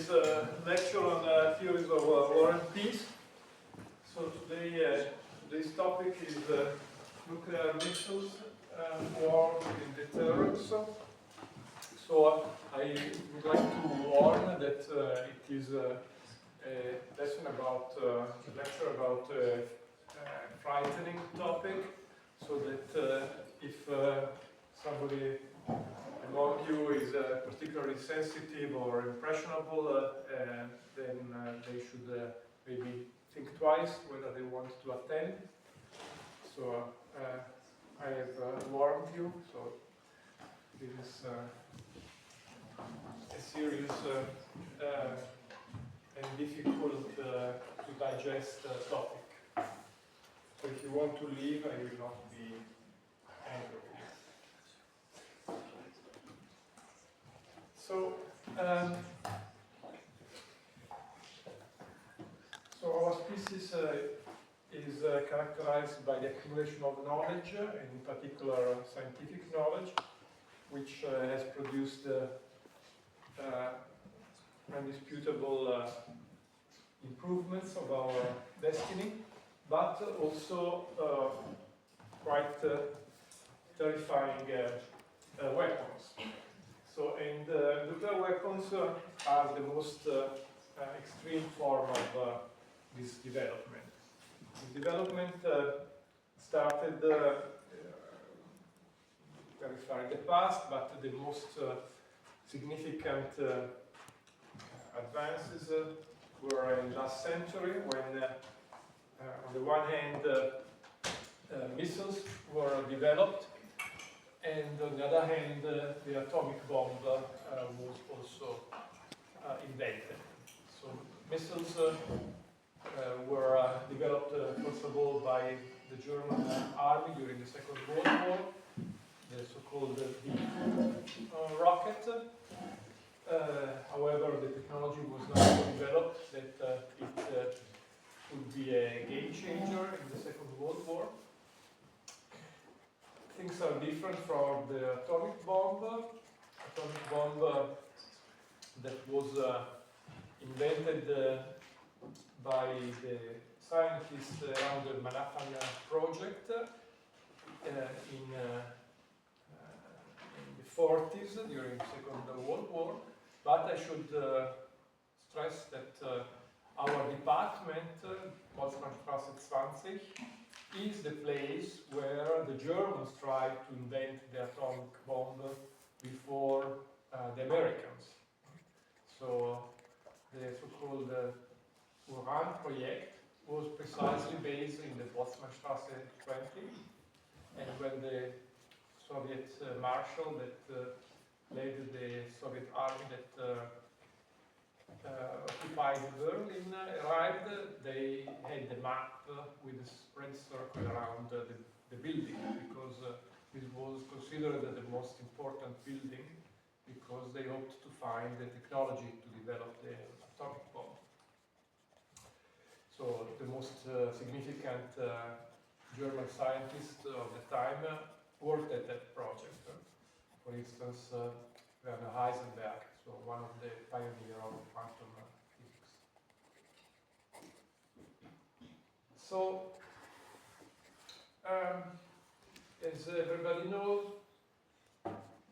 this lecture on theories of war and peace. So today, today's topic is nuclear missiles, war and deterrence. So I would like to warn that it is a lesson about, a lecture about a frightening topic, so that if somebody among you is particularly sensitive or impressionable, then they should maybe think twice whether they want to attend. So I have warned you, so this is a serious and difficult to digest topic. So if you want to leave, I will not be angry. So our species is characterized by the accumulation of knowledge, and in particular scientific knowledge, which has produced undisputable improvements of our destiny, but also quite terrifying weapons. So, and nuclear weapons are the most extreme form of this development. The development started very far in the past, but the most significant advances were in last century, when on the one hand missiles were developed, and on the other hand the atomic bomb was also invented. So missiles were developed first of all by the German army during the Second World War, the so-called V2 rocket. However, the technology was not so developed that it would be a game changer in the Second World War. Things are different from the atomic bomb. Atomic bomb that was invented by the scientists around the Manhattan Project in the 40s during the Second World War. But I should stress that our department, Straße 20, is the place where the Germans tried to invent the atomic bomb before the Americans. So the so-called Uran project was precisely based in the Straße 20, and when the Soviet marshal that led the Soviet army that occupied Berlin arrived, they had the map with a red circle around the building, because this was considered the most important building, because they hoped to find the technology to develop the atomic bomb. So the most significant German scientists of the time worked at that project. For instance, Werner Heisenberg, so one of the pioneers of quantum physics. So, as everybody knows,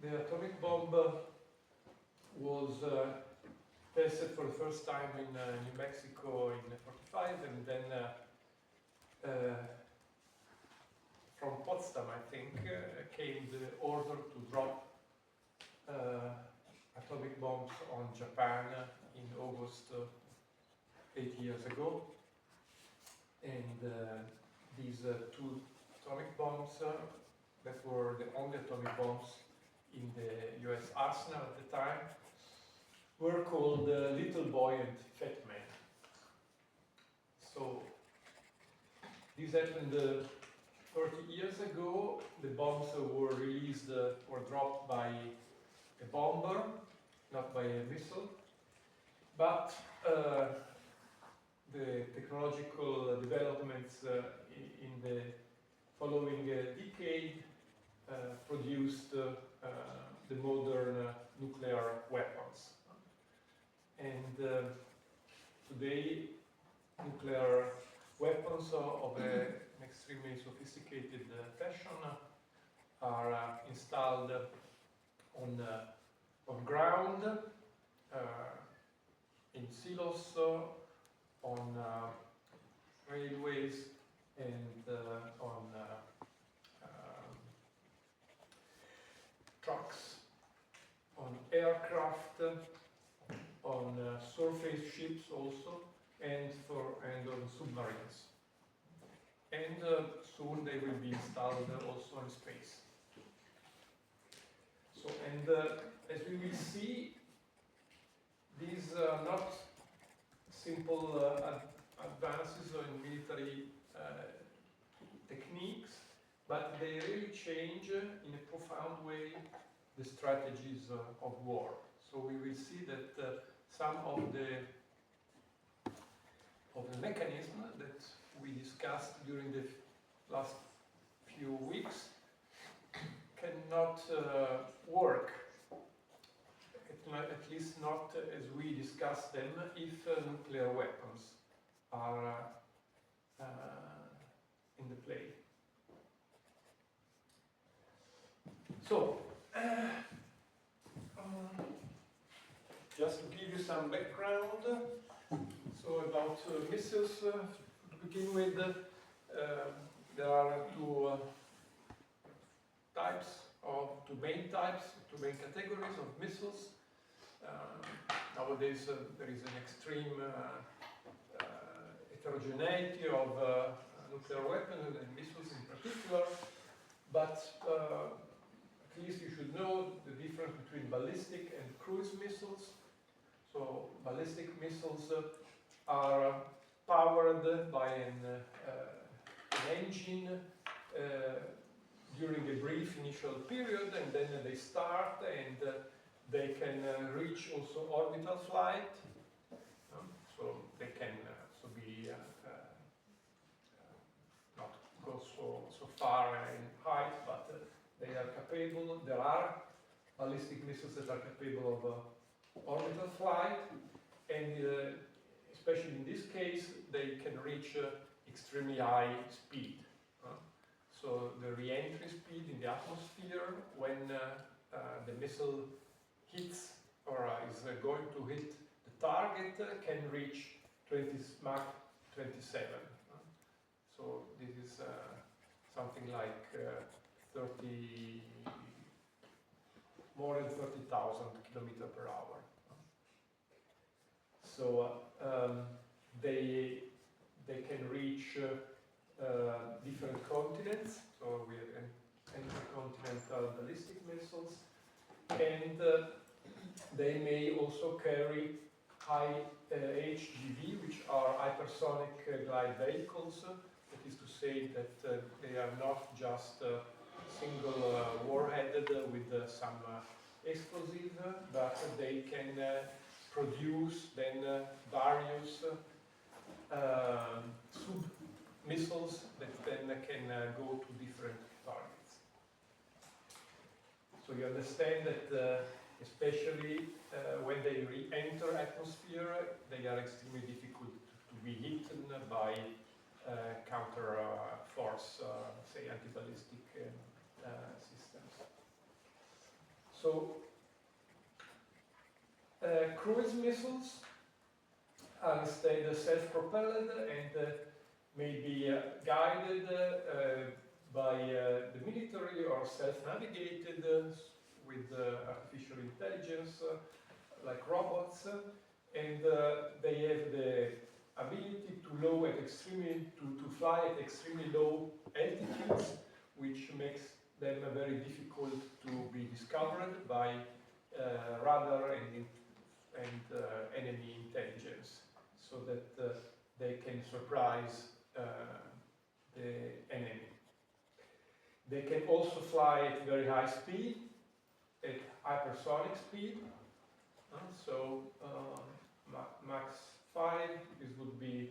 the atomic bomb was tested for the first time in New Mexico in 1945, and then from Potsdam, I think, came the order to drop atomic bombs on Japan in August 8 years ago. And these two atomic bombs that were the only atomic bombs in the US arsenal at the time were called Little Boy and Fat Man. So this happened 30 years ago. The bombs were released or dropped by a bomber, not by a missile. But the technological developments in the following decade produced the modern nuclear weapons. And today, nuclear weapons of an extremely sophisticated fashion are installed on ground, in silos, on railways, and on trucks, on aircraft, on surface ships also, and on submarines. And soon they will be installed also in space. So, and as we will see, these are not simple advances in military techniques, but they really change in a profound way the strategies of war. So we will see that some of the mechanism that we discussed during the last few weeks cannot work, at least not as we discuss them, if nuclear weapons are in the play. So, just to give you some background, so about missiles, to begin with, there are two main categories of missiles. Nowadays there is an extreme heterogeneity of nuclear weapons and missiles in particular, but at least you should know the difference between ballistic and cruise missiles. So ballistic missiles are powered by an engine during a brief initial period, and then they start, and they can reach also orbital flight. So they can be not go so far in height, but they are capable. There are ballistic missiles that are capable of orbital flight, and especially in this case, they can reach extremely high speed. So the re-entry speed in the atmosphere when the missile hits or is going to hit the target can reach Mach 27. So this is something like more than 30,000 kilometers per hour. So they can reach different continents. So we have intercontinental ballistic missiles, and they may also carry high HGV, which are hypersonic glide vehicles. That is to say that they are not just single warheaded with some explosive, but they can produce then various sub-missiles that then can go to different targets. So you understand that especially when they re-enter atmosphere, they are extremely difficult to be hit by counter force, say anti-ballistic systems. So cruise missiles are instead self-propelled and may be guided by the military or self-navigated with artificial intelligence, like robots, and they have the ability to fly at extremely low altitudes, which makes them very difficult to be discovered by radar and enemy intelligence, so that they can surprise the enemy. They can also fly at very high speed, at hypersonic speed. So max 5, this would be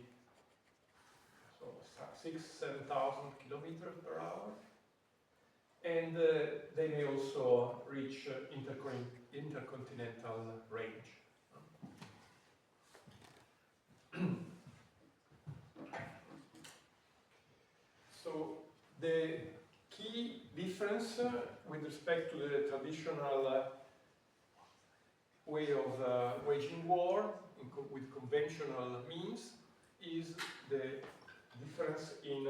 6,000–7,000 kilometers per hour. And they may also reach intercontinental range. the key difference with respect to the traditional way of waging war with conventional means is the difference in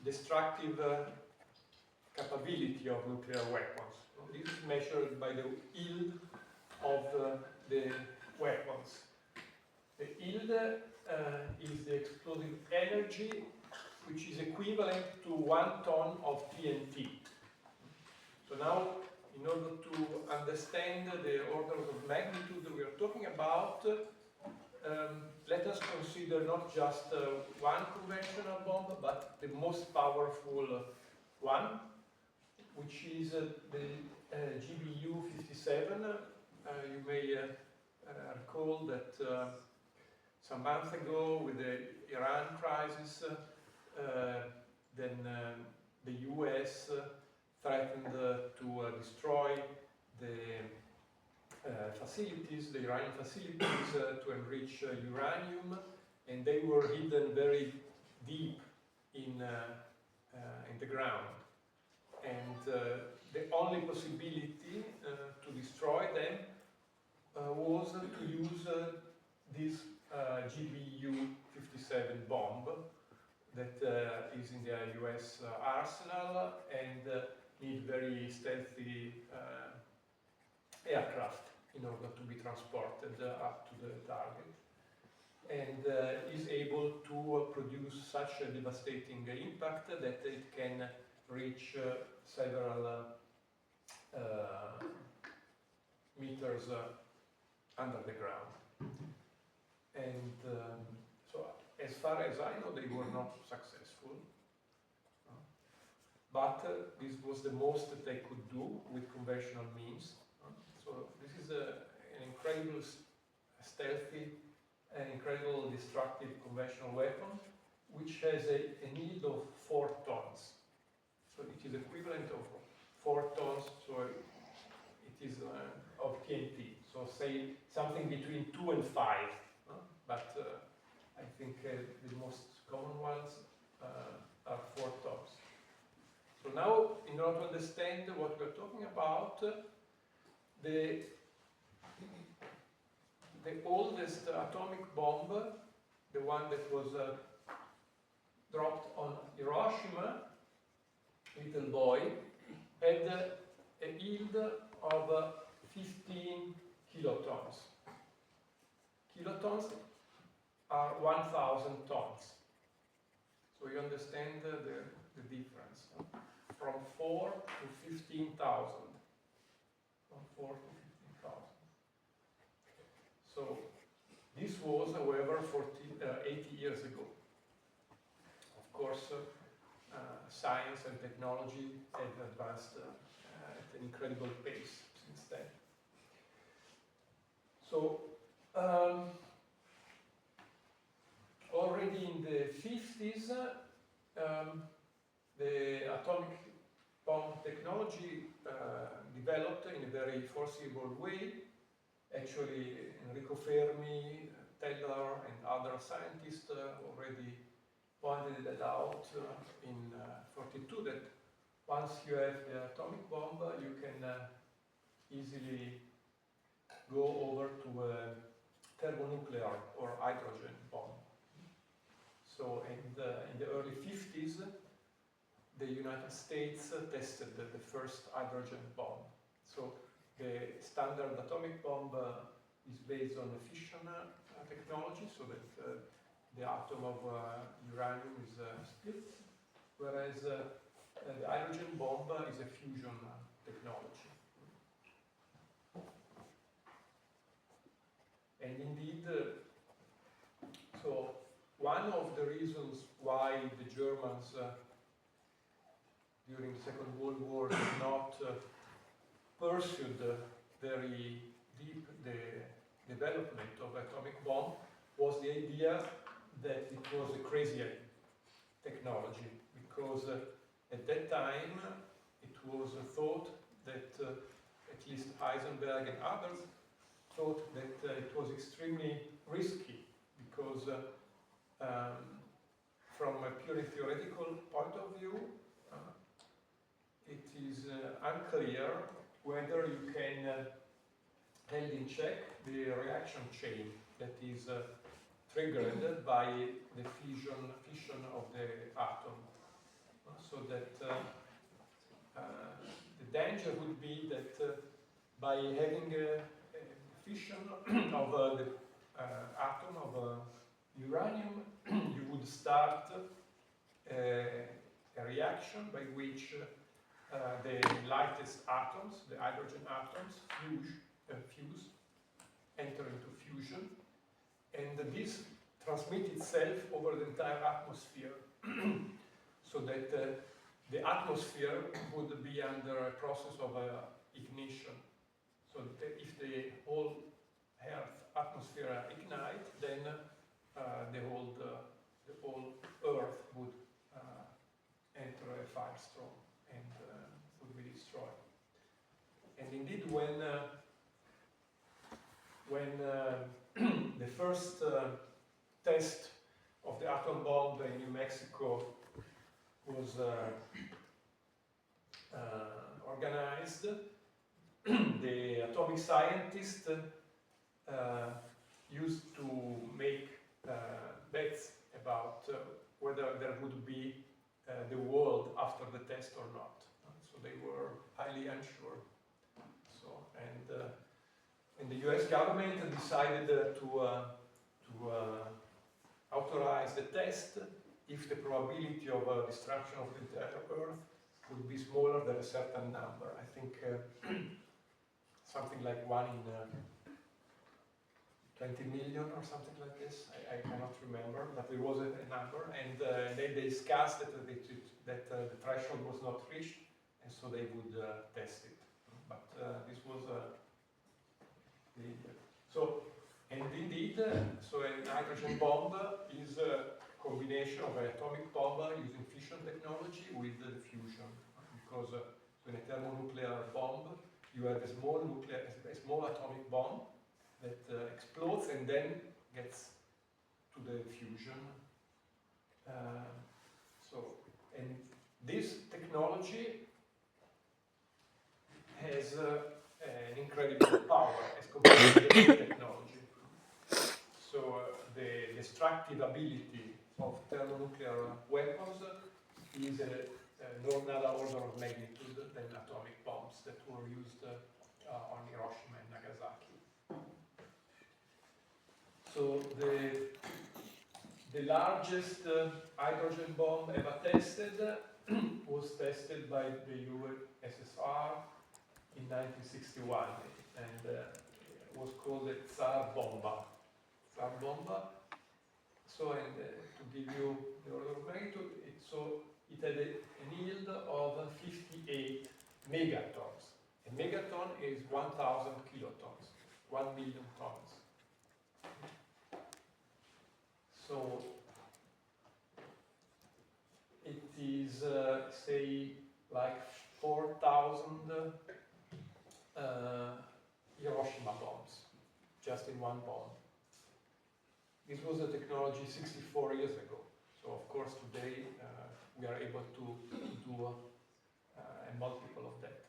destructive capability of nuclear weapons. This is measured by the yield of the weapons. The yield is the explosive energy, which is equivalent to 1 ton of TNT. So now, in order to understand the orders of magnitude that we are talking about, let us consider not just one conventional bomb, but the most powerful one, which is the GBU-57. You may recall that some months ago, with the Iran crisis, then the US threatened to destroy the facilities, the Iranian facilities, to enrich uranium, and they were hidden very deep in the ground. And the only possibility to destroy them was to use this GBU-57 bomb that is in the US arsenal and need very stealthy aircraft in order to be transported up to the target, and is able to produce such a devastating impact that it can reach several meters under the ground. And so, as far as I know, they were not successful. But this was the most that they could do with conventional means. So this is an incredible stealthy and incredible destructive conventional weapon, which has a yield of 4 tons. So it is equivalent of 4 tons, so it is of TNT. So say something between 2 and 5. But I think the most common ones are 4 tons. So now, in order to understand what we're talking about, the oldest atomic bomb, the one that was dropped on Hiroshima, little boy, had a yield of 15 kilotons. Kilotons are 1,000 tons. So you understand the difference. From 4 to 15,000. From 4 to 15,000. So this was, however, 80 years ago. Of course, science and technology have advanced at an incredible pace since then. So already in the 50s, the atomic bomb technology developed in a very foreseeable way. Actually, Enrico Fermi, Teller, and other scientists already pointed that out in 42, that once you have the atomic bomb, you can easily go over to a thermonuclear or hydrogen bomb. So in the early 50s, the United States tested the first hydrogen bomb. So the standard atomic bomb is based on the fission technology, so that the atom of uranium is split, whereas the hydrogen bomb is a fusion technology. And indeed, so one of the reasons why the Germans during the Second World War did not pursued very deep the development of atomic bomb was the idea that it was a crazy technology, because at that time it was thought that, at least Heisenberg and others, thought that it was extremely risky, because from a purely theoretical point of view, it is unclear whether you can held in check the reaction chain that is triggered by the fission of the atom. So that the danger would be that by having a fission of the atom of uranium, you would start a reaction by which the lightest atoms, the hydrogen atoms, fuse, enter into fusion, and this transmits itself over the entire atmosphere, so that the atmosphere would be under a process of ignition. So that if the whole Earth atmosphere ignite, then the whole Earth would enter a firestorm and would be destroyed. And indeed, when the first test of the atom bomb in New Mexico was organized, the atomic scientists used to make bets about whether there would be the world after the test or not. So they were highly unsure. So, and the US government decided to authorize the test if the probability of destruction of the entire Earth would be smaller than a certain number. I think something like 1 in 20 million or something like this. I cannot remember, but there was a number, and they discussed that the threshold was not reached, and so they would test it. But this was so, and indeed, so a hydrogen bomb is a combination of an atomic bomb using fission technology with the fusion, because in a thermonuclear bomb you have a small atomic bomb that explodes and then gets to the fusion. And this technology has an incredible power as compared to the technology. So the destructive ability of thermonuclear weapons is another order of magnitude than atomic bombs that were used on Hiroshima and Nagasaki. So the largest hydrogen bomb ever tested was tested by the USSR in 1961, and was called the Tsar Bomba. Tsar Bomba. So, and to give you the order of magnitude, it had a yield of 58 megatons. A megaton is 1,000 kilotons, 1 million tons. So it is, say, like 4,000 Hiroshima bombs, just in one bomb. This was a technology 64 years ago. So of course today we are able to do a multiple of that.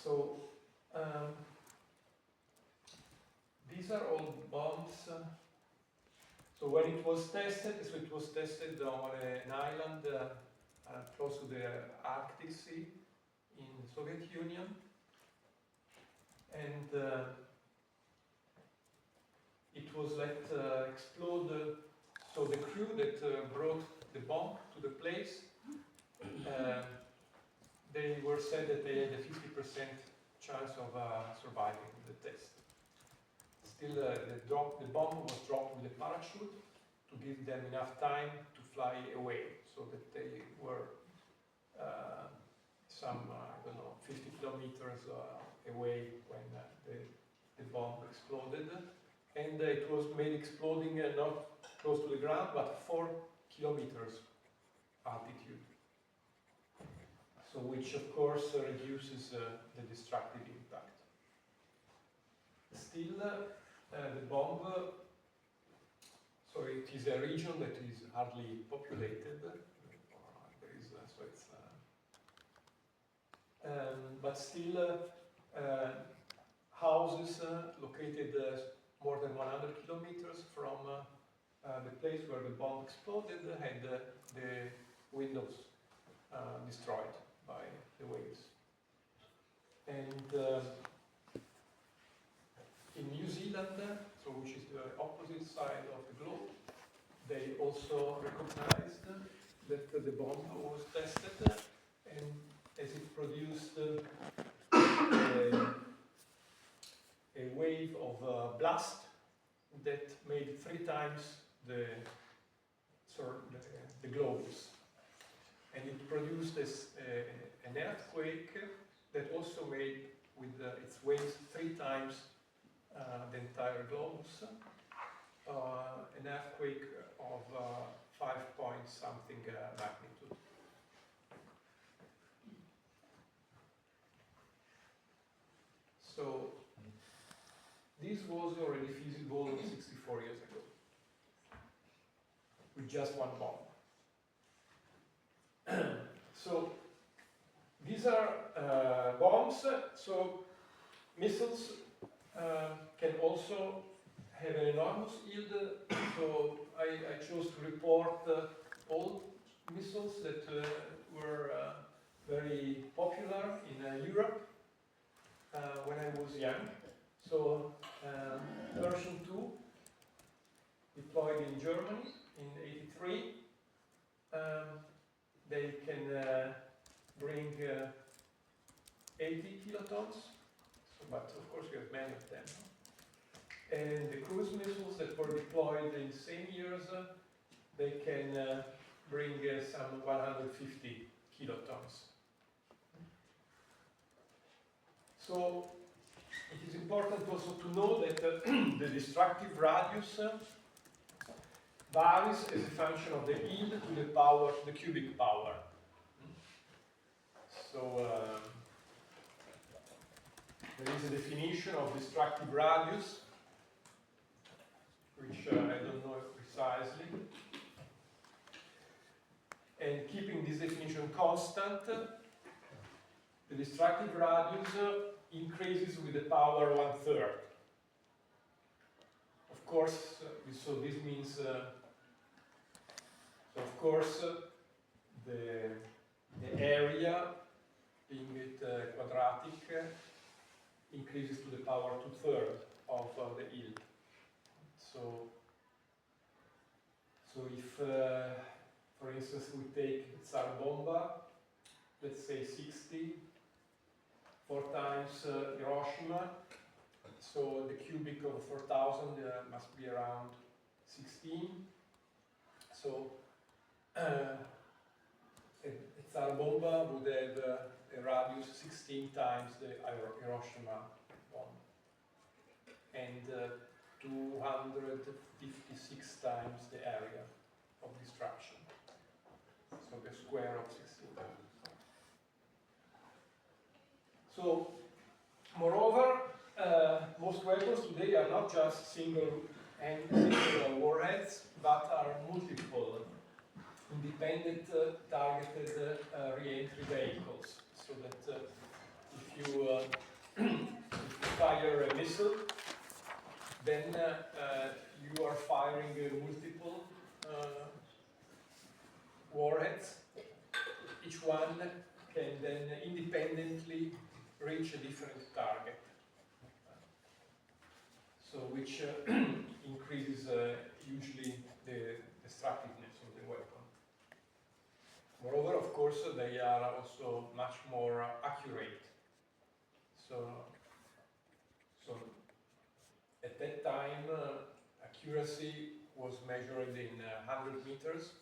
So these are all bombs. So when it was tested, on an island close to the Arctic Sea in the Soviet Union, and it was let explode. So the crew that brought the bomb to the place, they were said that they had a 50% chance of surviving the test. Still, the bomb was dropped with a parachute to give them enough time to fly away, so that they were some, 50 kilometers away when the bomb exploded. And it was made exploding not close to the ground, but 4 kilometers altitude. So which of course reduces the destructive impact. Still, the bomb, so it is a region that is hardly populated, but still houses located more than 100 kilometers from the place where the bomb exploded had the windows destroyed by the waves. And in New Zealand, so which is the opposite side of the globe, they also recognized that the bomb was tested, and as it produced a wave of blast that made 3 times the globes, and it produced this, an earthquake that also made with its waves 3 times the entire globes, an earthquake of 5 point something magnitude. So this was already feasible 64 years ago with just one bomb. So these are bombs. So missiles can also have an enormous yield. So I chose to report all missiles that were very popular in Europe when I was young. So version 2 deployed in Germany in '83. They can bring 80 kilotons, but of course we have many of them. And the cruise missiles that were deployed in the same years, they can bring some 150 kilotons. So it is important also to know that the destructive radius varies as a function of the yield to the power, the cubic power. So there is a definition of destructive radius, which I don't know precisely. And keeping this definition constant, the destructive radius increases with the power 1/3. Of course, so this means, of course, the area, being it quadratic, increases to the power 2/3 of the yield. So if, for instance, we take Tsar Bomba, let's say 60, 4 times Hiroshima, so the cubic of 4,000 must be around 16. So a Tsar Bomba would have a radius 16 times the Hiroshima bomb, and 256 times the area of destruction, so the square of 16. So, moreover, most weapons today are not just single warheads, but are multiple independent targeted re-entry vehicles. So that if you fire a missile, then you are firing multiple warheads. Each one can then independently reach a different target. So which increases hugely the destructiveness of the weapon. Moreover, of course, they are also much more accurate. So at that time, accuracy was measured in 100 meters.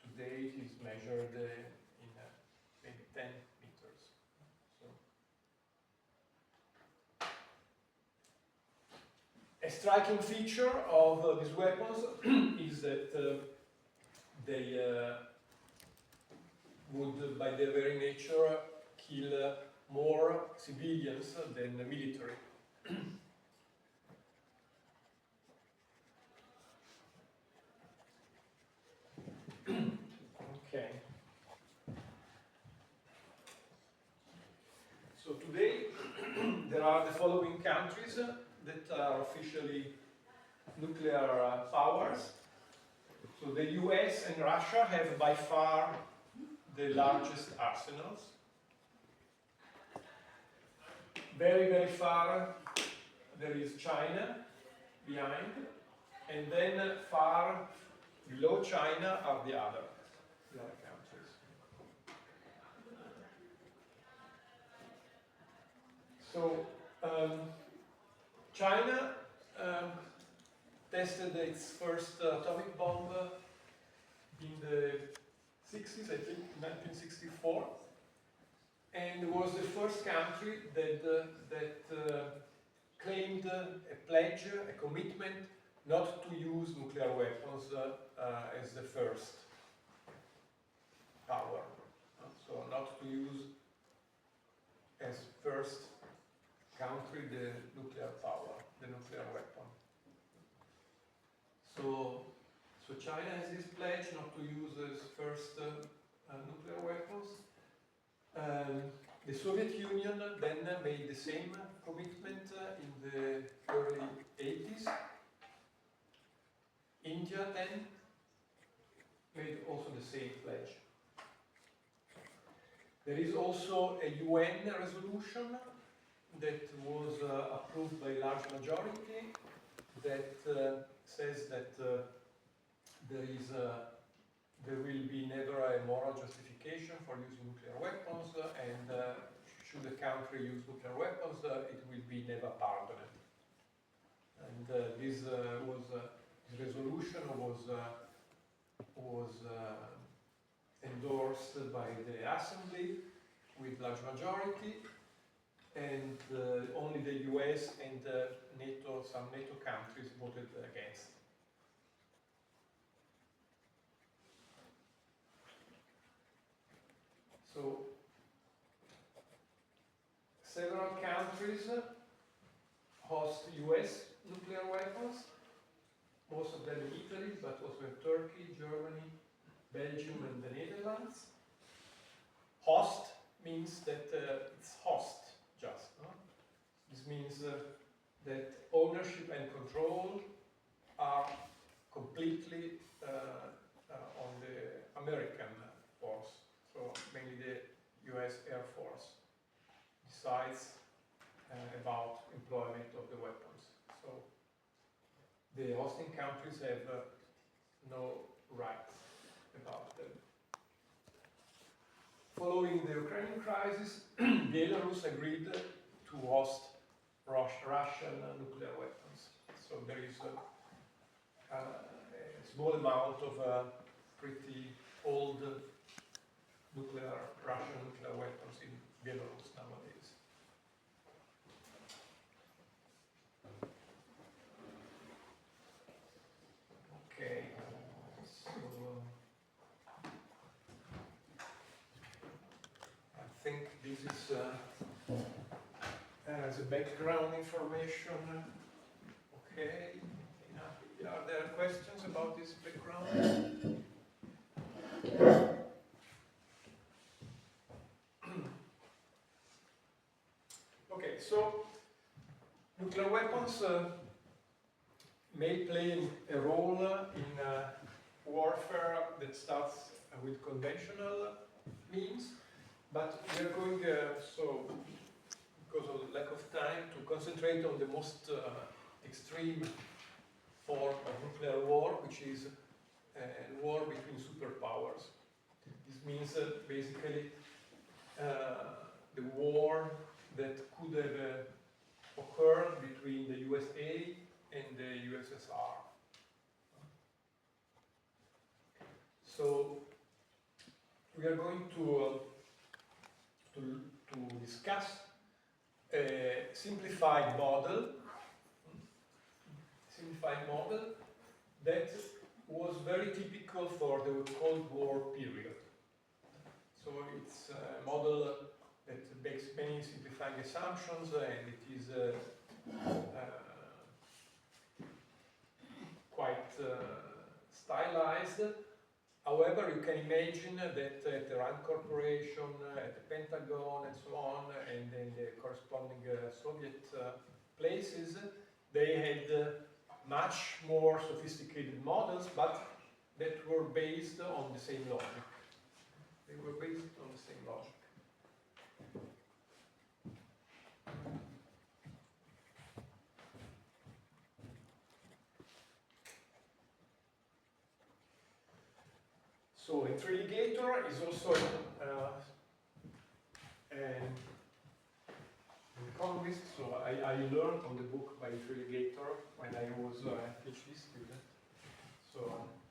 Today it is measured in maybe 10 meters. So a striking feature of these weapons is that they would, by their very nature, kill more civilians than the military. Okay. So today there are the following countries that are officially nuclear powers. So the US and Russia have by far the largest arsenals. Very, very far there is China behind, and then far below China are the other countries. So China tested its first atomic bomb in the 60s, I think, 1964, and was the first country that claimed a pledge, a commitment not to use nuclear weapons as the first power. So not to use as first country the nuclear power, the nuclear weapon. So China has this pledge not to use as first nuclear weapons. The Soviet Union then made the same commitment in the early 80s. India then made also the same pledge. There is also a UN resolution that was approved by a large majority that says that there will be never a moral justification for using nuclear weapons, and should a country use nuclear weapons, it will be never pardoned. And this resolution was endorsed by the Assembly with large majority, and only the US and some NATO countries voted against. So, several countries host US nuclear weapons, most of them in Italy, but also in Turkey, Germany, Belgium, and the Netherlands. Host means that it's host just. No? This means that ownership and control are completely on the American force. So mainly the US Air Force decides about employment of the weapons. So the hosting countries have no rights about them. Following the Ukrainian crisis, Belarus agreed to host Russian nuclear weapons. So there is a small amount of pretty old Russian nuclear weapons in Belarus nowadays. Okay, so I think this is as a background information. Okay, are there questions about this background? Okay, so nuclear weapons may play a role in warfare that starts with conventional means, but we are going, because of lack of time, to concentrate on the most extreme form of nuclear war, which is a war between superpowers. This means basically the war that could have occurred between the USA and the USSR. So we are going to discuss a simplified model that was very typical for the Cold War period. So it's a model that makes many simplifying assumptions, and it is quite stylized, However, you can imagine that at the RAND Corporation, at the Pentagon, and so on, and then the corresponding Soviet places, they had much more sophisticated models, but that were based on the same logic. They were based on the same logic. So, a triligator is also an economist, so I learned on the book by Triligator when I was a PhD student. So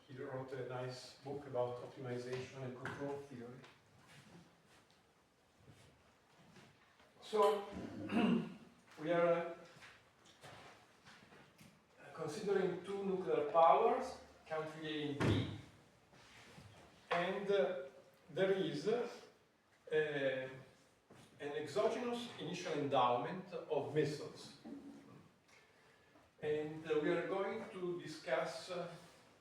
he wrote a nice book about optimization and control theory. So we are considering two nuclear powers, country A and B, and there is an exogenous initial endowment of missiles. And we are going to discuss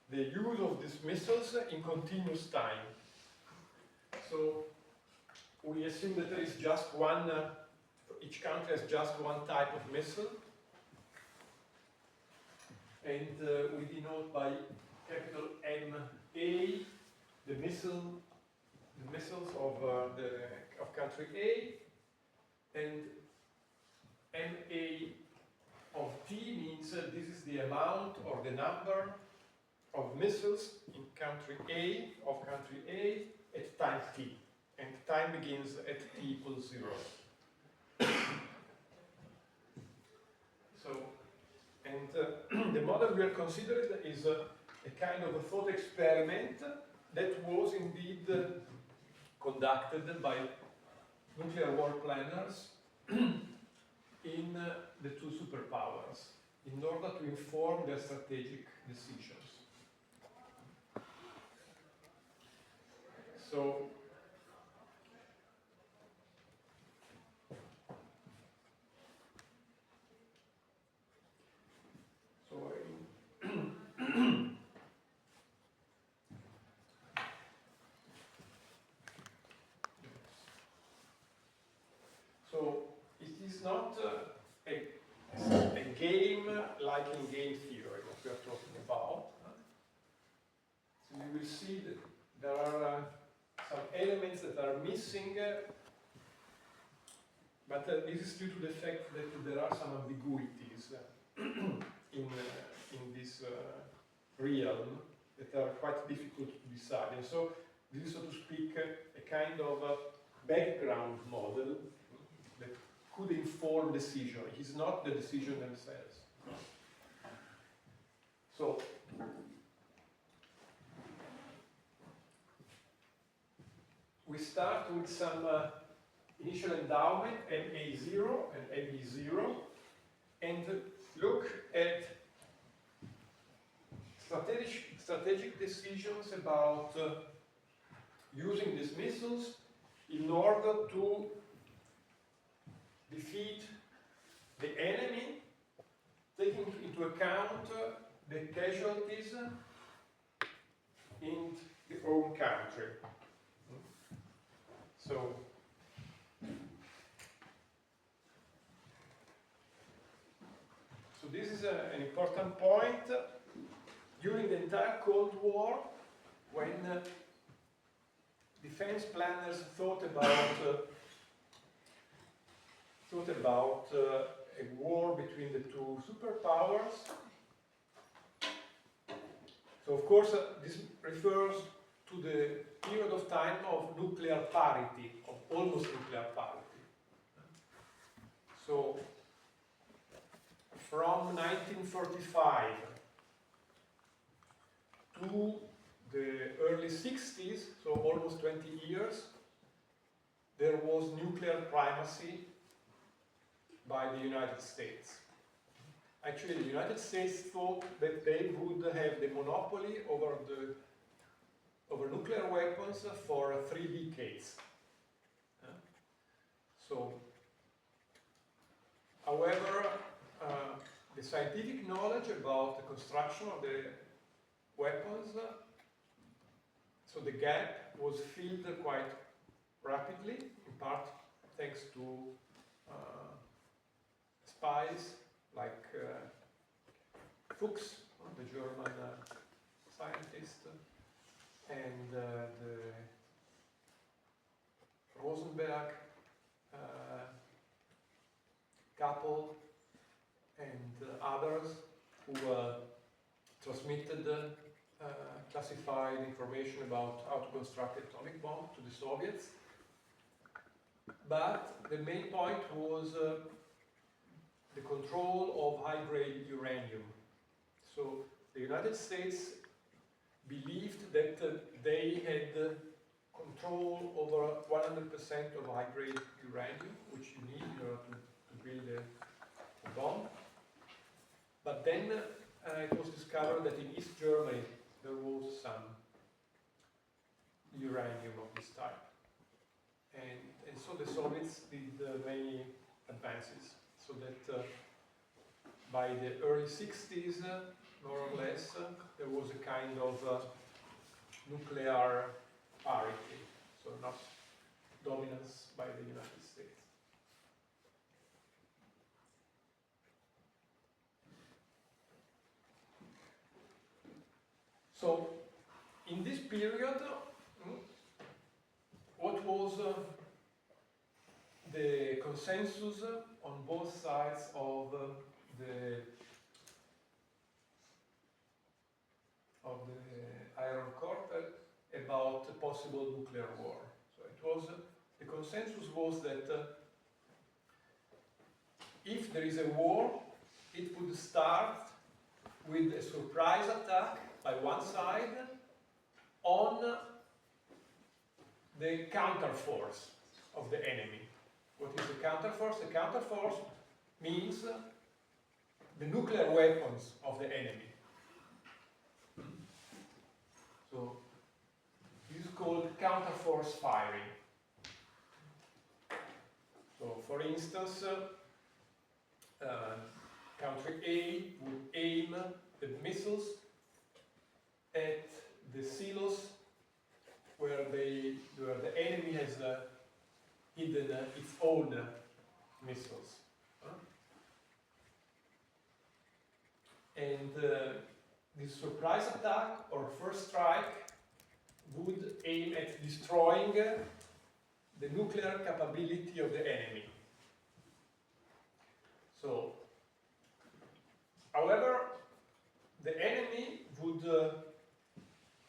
the use of these missiles in continuous time. So we assume that there is just one, each country has just one type of missile. And we denote by capital MA the missiles of country A, and MA of T means this is the amount or the number of missiles in country A, at time T. And time begins at T equals 0. So, and the model we are considering is a kind of a thought experiment that was indeed conducted by nuclear war planners in the two superpowers in order to inform their strategic decisions. So, so it is not a game like in game theory that we are talking about. So you will see that there are some elements that are missing, but this is due to the fact that there are some ambiguities in this realm that are quite difficult to decide. And so this is, so to speak, a kind of background model that could inform decision. It is not the decision themselves. So, we start with some initial endowment, MA0 and MB0, and look at strategic decisions about using these missiles in order to defeat the enemy, taking into account the casualties in the home country. So, this is an important point. During the entire Cold War, when defense planners thought about a war between the two superpowers. So, of course, this refers to the period of time of nuclear parity, of almost nuclear parity. So, from 1945 to the early 60s, so almost 20 years, there was nuclear primacy by the United States. Actually, the United States thought that they would have the monopoly over nuclear weapons for 3 decades. So, however, the scientific knowledge about the construction of the weapons So the gap was filled quite rapidly, in part thanks to spies like Fuchs, the German scientist, and the Rosenberg couple, and others who transmitted classified information about how to construct an atomic bomb to the Soviets. But the main point was the control of high-grade uranium. So the United States believed that they had control over 100% of high-grade uranium, which you need in order to build a bomb. But then it was discovered that in East Germany there was some uranium of this type. And so the Soviets did many advances, so that by the early 60s, more or less, there was a kind of nuclear parity, so not dominance by the United States. So, in this period, what was the consensus on both sides of the Iron Curtain about a possible nuclear war? So it was the consensus was that if there is a war, it would start with a surprise attack by one side on the counterforce of the enemy. What is the counterforce? The counterforce means the nuclear weapons of the enemy. So this is called counterforce firing. So for instance, country A would aim the missiles at the silos where the enemy has hidden its own missiles. And this surprise attack or first strike would aim at destroying the nuclear capability of the enemy. So, however, the enemy would,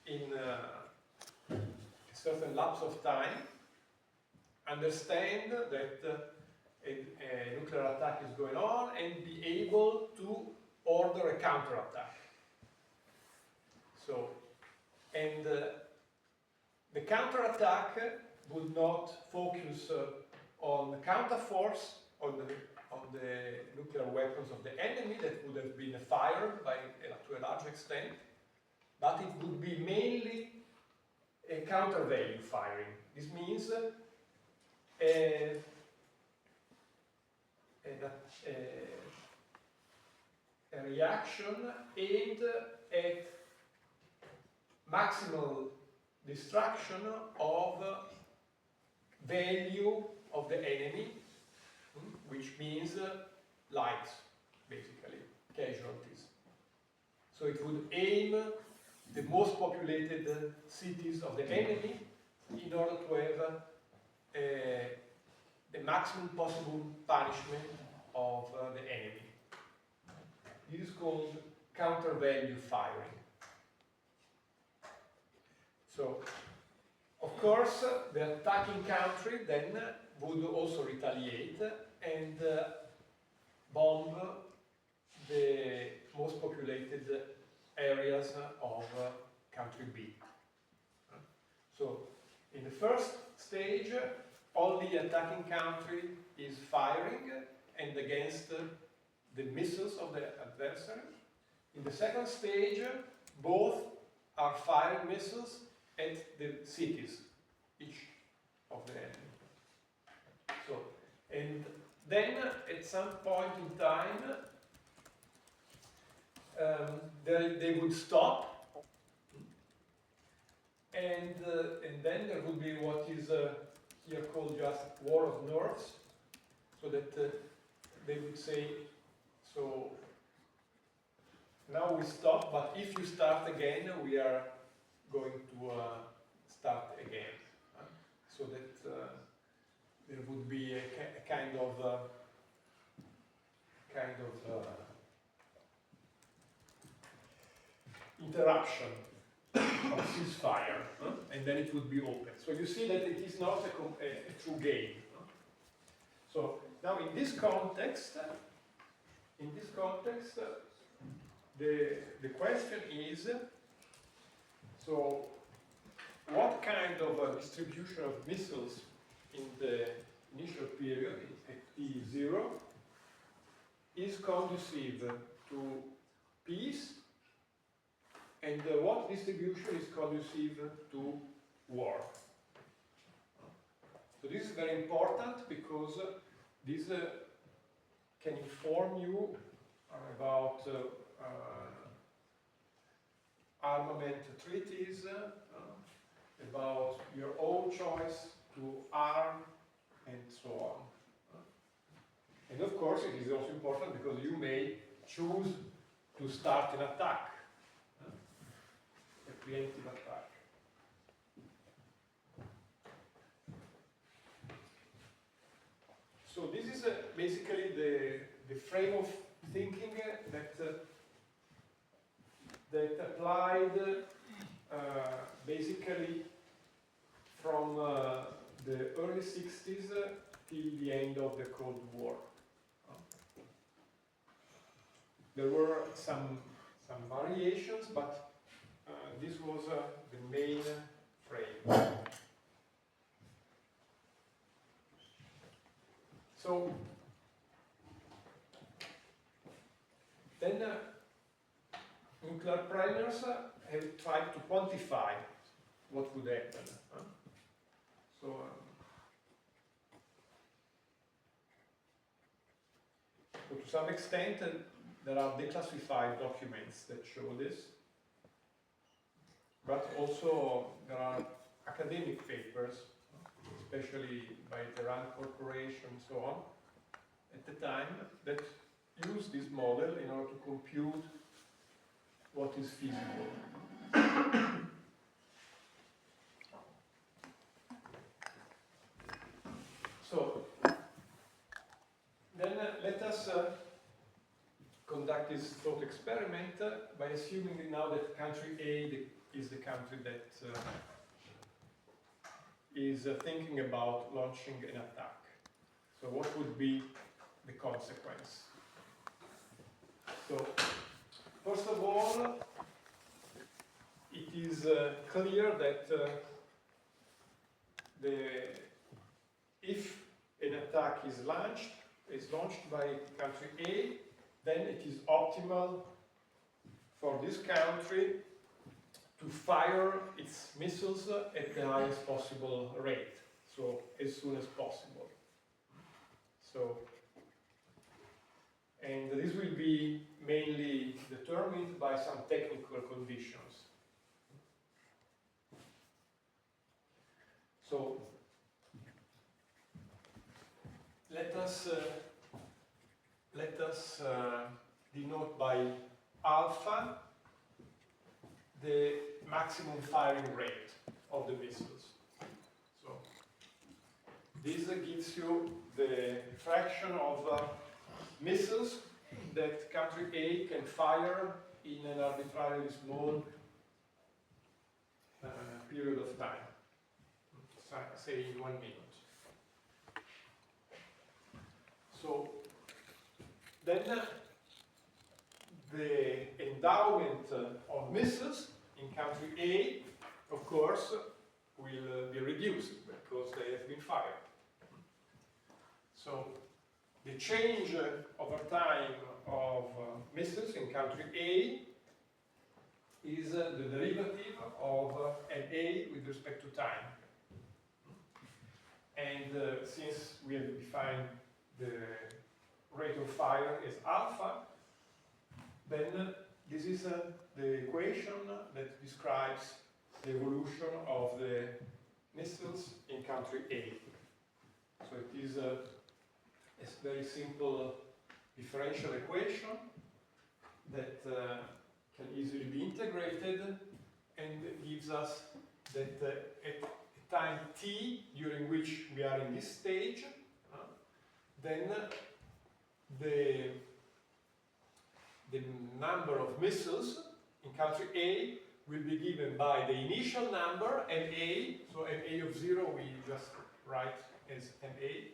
in a certain lapse of time, understand that a nuclear attack is going on and be able to order a counterattack. So, and the counterattack would not focus on the counterforce, on the nuclear weapons of the enemy that would have been fired to a large extent, but it would be mainly a countervailing firing. This means a reaction aimed at maximal destruction of value of the enemy, which means lives, basically, casualties. So it would aim the most populated cities of the enemy in order to have the maximum possible punishment of the enemy. This is called counter-value firing. So, of course, the attacking country then would also retaliate and bomb the most populated areas of country B. So, in the first stage, only attacking country is firing and against the missiles of the adversary. In the second stage, both are firing missiles at the cities, each of the enemy. So, and then at some point in time, they would stop, and then there would be what is here called just war of nerves, so that they would say, so now we stop, but if you start again, we are going to start again. So that there would be a kind of interruption of ceasefire, and then it would be open. So you see that it is not a true game. So now in this context, the question is, so what kind of distribution of missiles in the initial period at T0 is conducive to peace, and what distribution is conducive to war? So this is very important because this can inform you about armament treaties, about your own choice to arm, and so on. And of course, it is also important because you may choose to start an attack, a preemptive attack. So this is basically the frame of thinking that applied basically from the early 60s till the end of the Cold War. There were some variations, but this was the main frame. So then nuclear planners have tried to quantify what would happen. So to some extent, there are declassified documents that show this, but also there are academic papers, especially by the RAND Corporation and so on, at the time, that use this model in order to compute what is feasible. So, then let us conduct this thought experiment by assuming now that country A is the country that is thinking about launching an attack. So what would be the consequence? So, first of all, it is clear that if an attack is launched by country A, then it is optimal for this country to fire its missiles at the highest possible rate, so as soon as possible. So, and this will be mainly determined by some technical conditions. So, let us denote by alpha the maximum firing rate of the missiles. So this gives you the fraction of missiles that country A can fire in an arbitrarily small period of time, say in 1 minute. So then the endowment of missiles in country A, of course, will be reduced because they have been fired. So the change over time of missiles in country A is the derivative of an A with respect to time. And since we have defined the rate of fire is alpha, then this is the equation that describes the evolution of the missiles in country A. So it is a very simple differential equation that can easily be integrated and gives us that at a time t during which we are in this stage, then the number of missiles in country A will be given by the initial number, MA, so MA of 0 we just write as MA,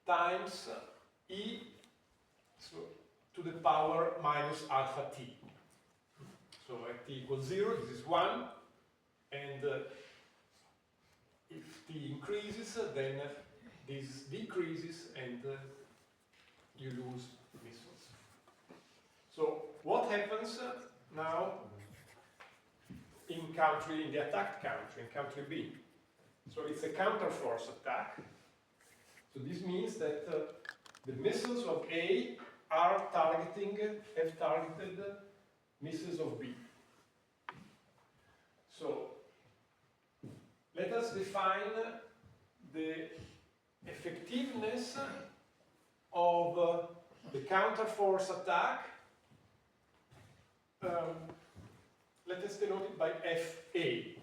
times E so to the power minus alpha t. So at t equals 0, this is 1, and if t increases, then this decreases and you lose missiles. So what happens now in the attacked country, in country B? So it's a counterforce attack. So this means that the missiles of A have targeted missiles of B. So let us define the effectiveness of the counterforce attack. Let us denote it by FA.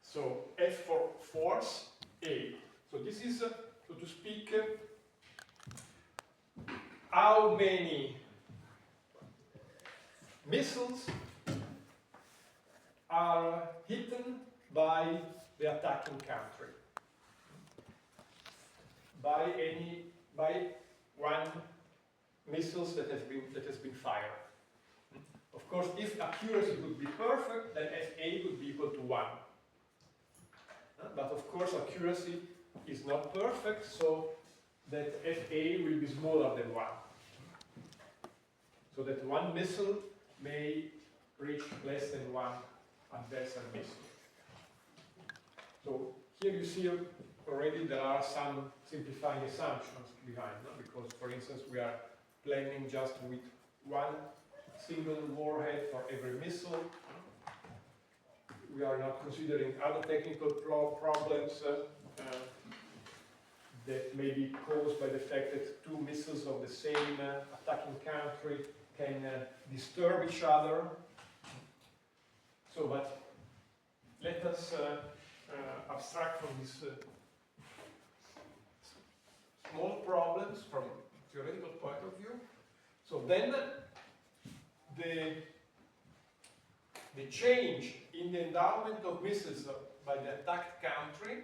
So F for force, A. So this is, so to speak, how many missiles are hit by the attacking country, by one missiles that has been fired. Of course, if accuracy would be perfect, then FA would be equal to 1. But of course, accuracy is not perfect, so that FA will be smaller than 1. So that one missile may reach less than one adversary missile. So here you see already there are some simplifying assumptions behind, because for instance we are planning just with one single warhead for every missile. We are not considering other technical problems that may be caused by the fact that two missiles of the same attacking country can disturb each other. So, but let us abstract from these small problems from theoretical point of view. So then the change in the endowment of missiles by the attacked country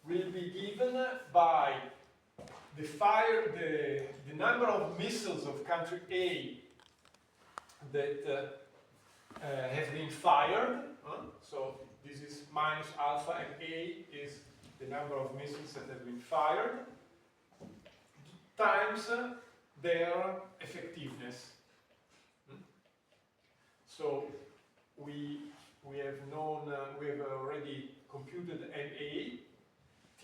will be given by the number of missiles of country A that have been fired. So this is minus alpha, and A is the number of missiles that have been fired, times their effectiveness. So we have already computed MA T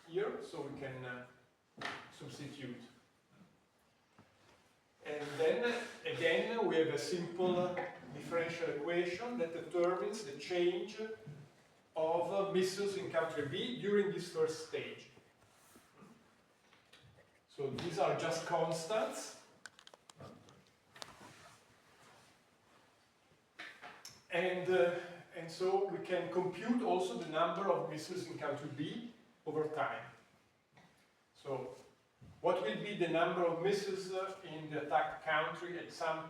here, so we can substitute. And then again we have a simple differential equation that determines the change of missiles in country B during this first stage. So these are just constants. And so we can compute also the number of missiles in country B over time. So what will be the number of missiles in the attacked country at some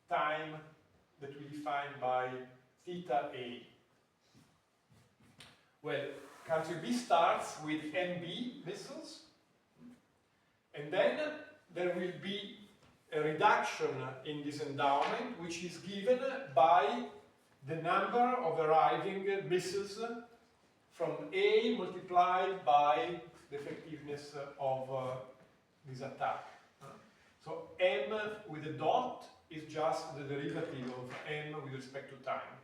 time that we define by theta A? Well, country B starts with MB missiles, and then there will be a reduction in this endowment, which is given by the number of arriving missiles from A multiplied by the effectiveness of this attack. So M with a dot is just the derivative of M with respect to time.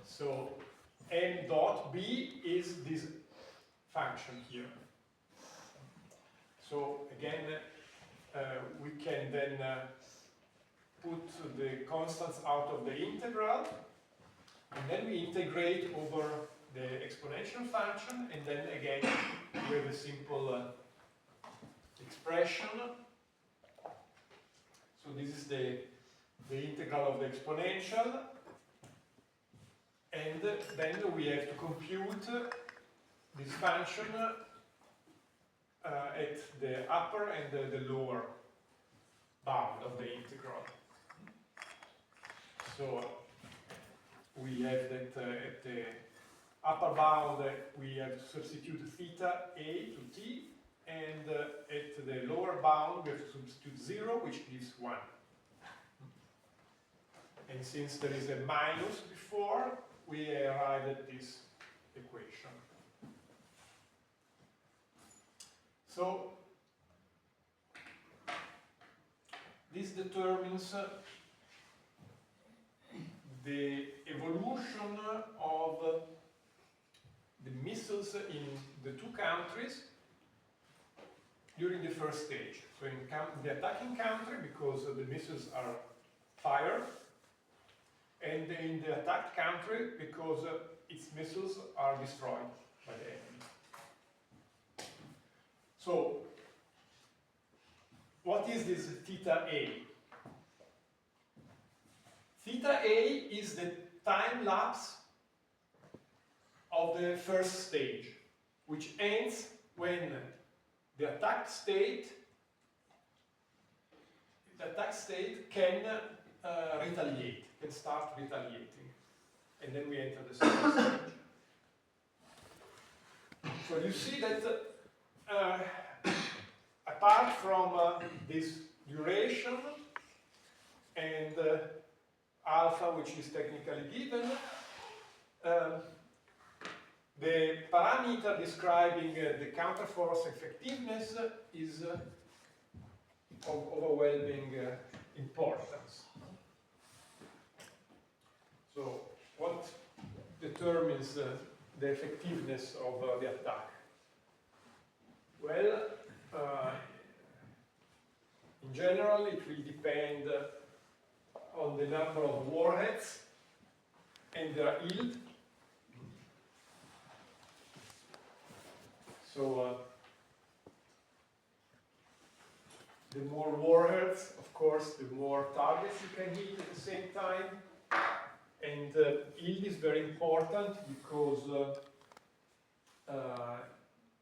So M dot B is this function here. So again, we can then put the constants out of the integral, and then we integrate over the exponential function, and then again we have a simple expression. So this is the integral of the exponential, and then we have to compute this function at the upper and the lower bound of the integral. So we have that at the upper bound we have to substitute theta a to t, and at the lower bound we have to substitute 0, which gives 1. And since there is a minus before, we arrive at this equation. So this determines the evolution of the missiles in the two countries during the first stage. So in the attacking country, because the missiles are fired, and in the attacked country, because its missiles are destroyed by the enemy. So, what is this theta A? Theta A is the time lapse of the first stage, which ends when the attacked state can retaliate, can start retaliating, and then we enter the second stage. So you see that apart from this duration and alpha, which is technically given, the parameter describing the counterforce effectiveness is of overwhelming importance. So, what determines the effectiveness of the attack? Well, in general, it will depend on the number of warheads and their yield. So, the more warheads, of course, the more targets you can hit at the same time. And yield is very important because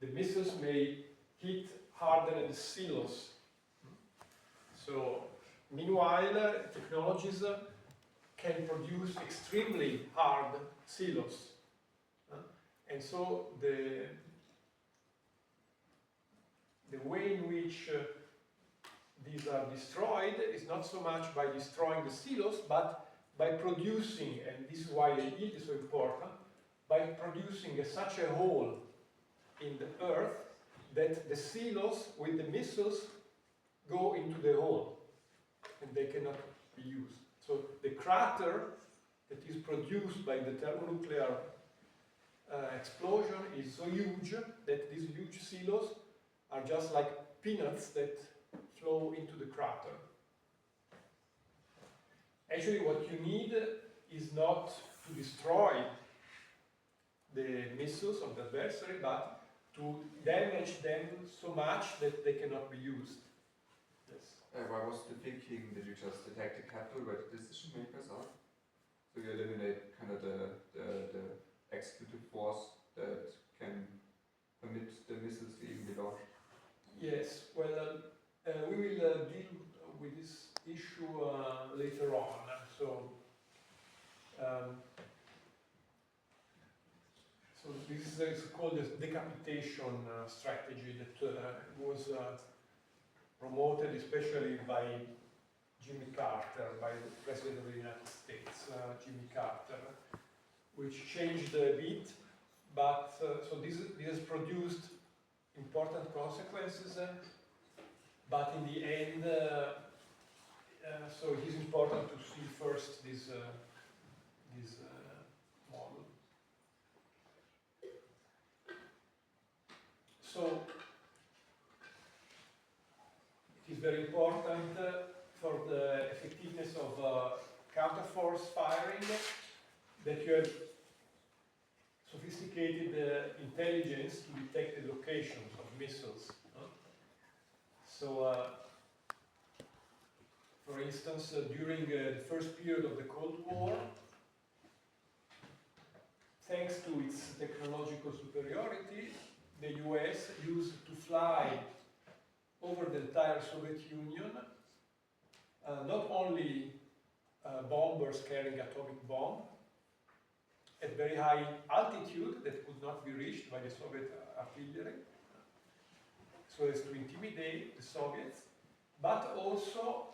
the missiles may hit harder than the silos. So, meanwhile, technologies can produce extremely hard silos. And so the way in which these are destroyed is not so much by destroying the silos, but by producing, and this is why the yield is so important, by producing such a hole in the earth that the silos with the missiles go into the hole and they cannot be used. So the crater that is produced by the thermonuclear explosion is so huge that these huge silos are just like peanuts that flow into the crater. Actually, what you need is not to destroy the missiles of the adversary, but to damage them so much that they cannot be used. Yes. Why was the thinking that you just attack the capital where the decision makers are? So you eliminate kind of the executive force that can permit the missiles to even be launched? Yes, well, we will deal with this issue later on. So, so this is called the decapitation strategy that was promoted especially by Jimmy Carter, by the President of the United States, Jimmy Carter, which changed a bit, but so this has produced important consequences, but in the end, so it is important to see first this model. So it is very important for the effectiveness of counterforce firing, that you have sophisticated intelligence to detect the locations of missiles. So, for instance, during the first period of the Cold War, thanks to its technological superiority, the US used to fly over the entire Soviet Union not only bombers carrying atomic bomb at very high altitude that could not be reached by the Soviet artillery, so as to intimidate the Soviets, but also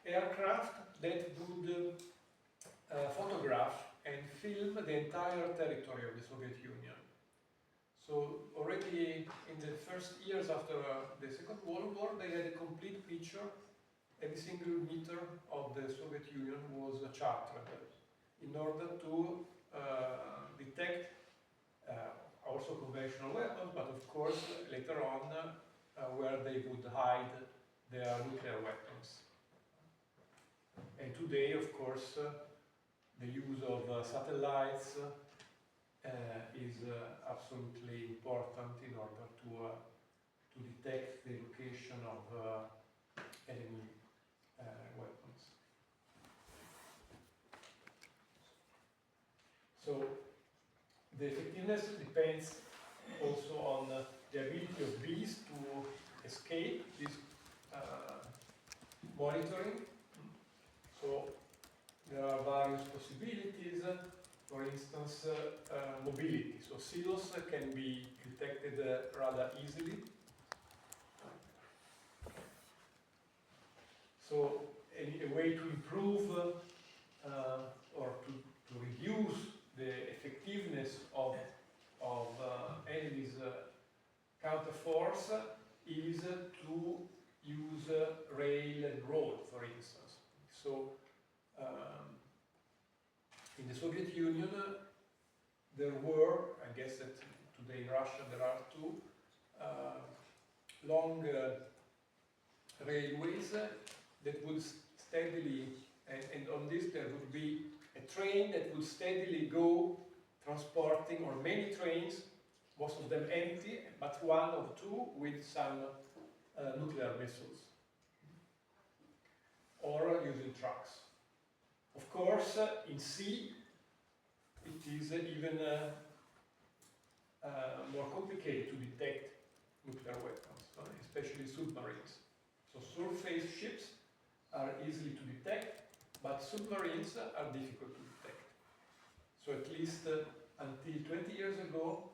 aircraft that would photograph and film the entire territory of the Soviet Union. So already in the first years after the Second World War, they had a complete picture. Every single meter of the Soviet Union was charted in order to detect also conventional weapons, but of course later on where they would hide their nuclear weapons. And today, of course, the use of satellites is absolutely important in order to detect the location of enemy weapons. So the effectiveness depends also on the ability of bees to escape this monitoring. So there are various possibilities. For instance, mobility. So silos can be detected rather easily. So a way to improve or to reduce the effectiveness of enemies' counterforce is to use rail and road, for instance. So in the Soviet Union, there were, I guess that today in Russia there are two, long railways that would steadily, and on this there would be a train that would steadily go transporting, or many trains, most of them empty, but one or two with some nuclear missiles, or using trucks. Of course, in sea, it is even more complicated to detect nuclear weapons, especially submarines. So surface ships are easily to detect, but submarines are difficult to detect. So at least until 20 years ago,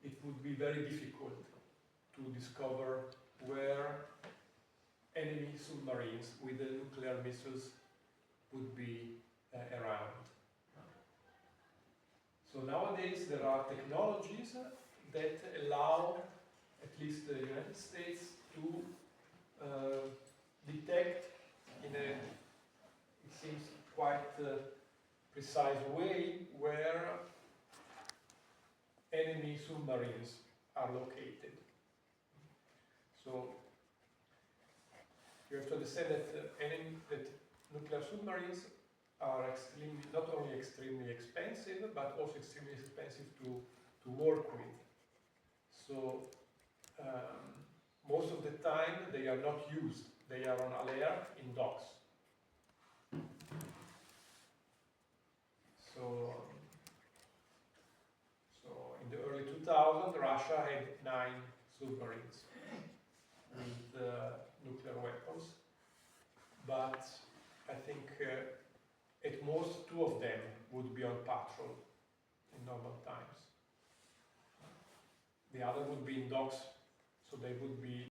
it would be very difficult to discover where enemy submarines with the nuclear missiles would be around. So nowadays there are technologies that allow at least the United States to detect in a, it seems, quite precise way where enemy submarines are located. So you have to understand that nuclear submarines are not only extremely expensive, but also extremely expensive to work with. So most of the time they are not used. They are on alert in docks. So in the early 2000s, Russia had 9 submarines with nuclear weapons, but I think at most 2 of them would be on patrol in normal times. The other would be in docks, so they would be